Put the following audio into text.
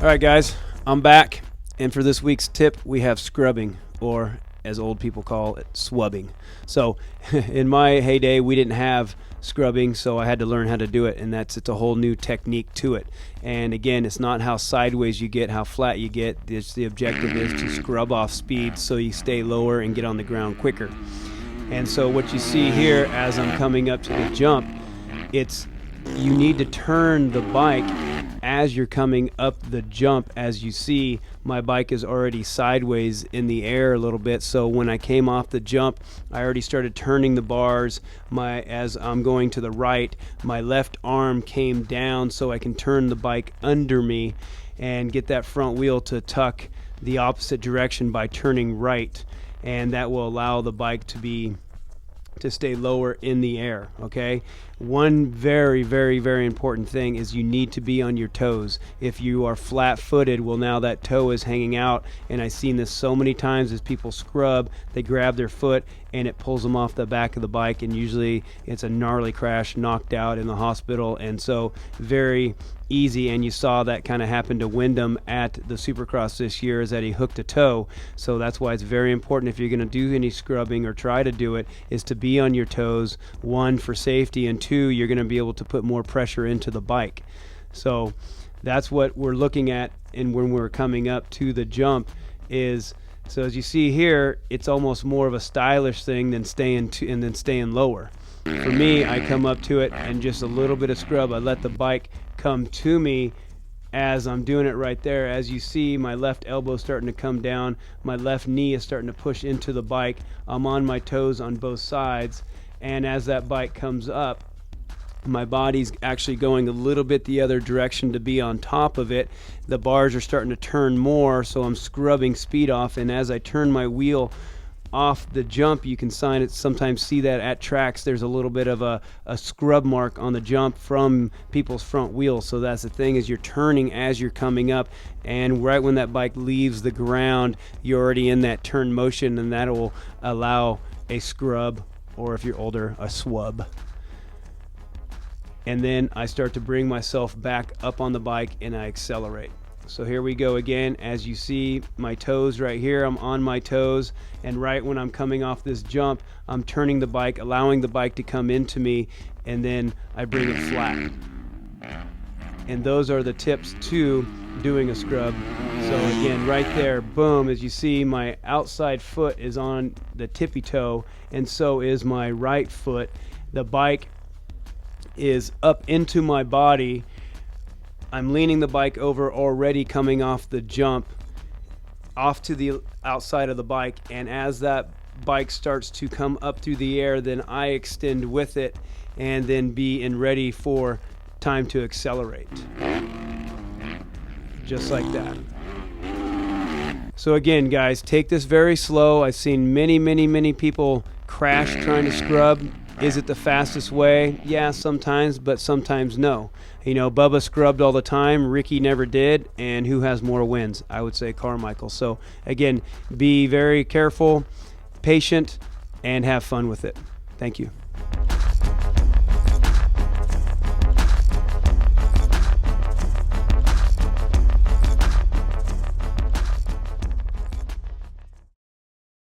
All right, guys, I'm back, and for this week's tip, we have scrubbing, or as old people call it, swabbing. So in my heyday, we didn't have scrubbing, so I had to learn how to do it, and it's a whole new technique to it. And again, it's not how sideways you get, how flat you get. The objective is to scrub off speed so you stay lower and get on the ground quicker. And so what you see here as I'm coming up to the jump, you need to turn the bike as you're coming up the jump. As you see, my bike is already sideways in the air a little bit, so when I came off the jump, I already started turning the bars. As I'm going to the right, my left arm came down so I can turn the bike under me and get that front wheel to tuck the opposite direction by turning right, and that will allow the bike to stay lower in the air. Okay, one very, very, very important thing is you need to be on your toes. If you are flat-footed, well, now that toe is hanging out, and I've seen this so many times as people scrub, they grab their foot and it pulls them off the back of the bike, and usually it's a gnarly crash, knocked out in the hospital. And so very easy, and you saw that kind of happen to Wyndham at the Supercross this year, is that he hooked a toe. So that's why it's very important, if you're going to do any scrubbing or try to do it, is to be on your toes. One, for safety, and two, you're going to be able to put more pressure into the bike. So that's what we're looking at, and when we're coming up to the jump is, so as you see here, it's almost more of a stylish thing than staying lower. For me, I come up to it and just a little bit of scrub. I let the bike come to me as I'm doing it right there. As you see, my left elbow starting to come down, my left knee is starting to push into the bike. I'm on my toes on both sides, and as that bike comes up, my body's actually going a little bit the other direction to be on top of it. The bars are starting to turn more, so I'm scrubbing speed off, and as I turn my wheel off the jump, you can sometimes see that at tracks there's a little bit of a scrub mark on the jump from people's front wheels. So that's the thing, is you're turning as you're coming up, and right when that bike leaves the ground, you're already in that turn motion, and that will allow a scrub, or if you're older, a swab. And then I start to bring myself back up on the bike and I accelerate. So here we go again. As you see, my toes right here, I'm on my toes, and right when I'm coming off this jump, I'm turning the bike, allowing the bike to come into me, and then I bring it flat. And those are the tips to doing a scrub. So again, right there, boom, as you see, my outside foot is on the tippy toe, and so is my right foot. The bike is up into my body. I'm leaning the bike over, already coming off the jump, off to the outside of the bike, and as that bike starts to come up through the air, then I extend with it and then be ready for time to accelerate. Just like that. So again, guys, take this very slow. I've seen many, many, many people crash trying to scrub. Is it the fastest way? Yeah, sometimes, but sometimes no. You know, Bubba scrubbed all the time, Ricky never did, and who has more wins? I would say Carmichael. So again, be very careful, patient, and have fun with it. Thank you.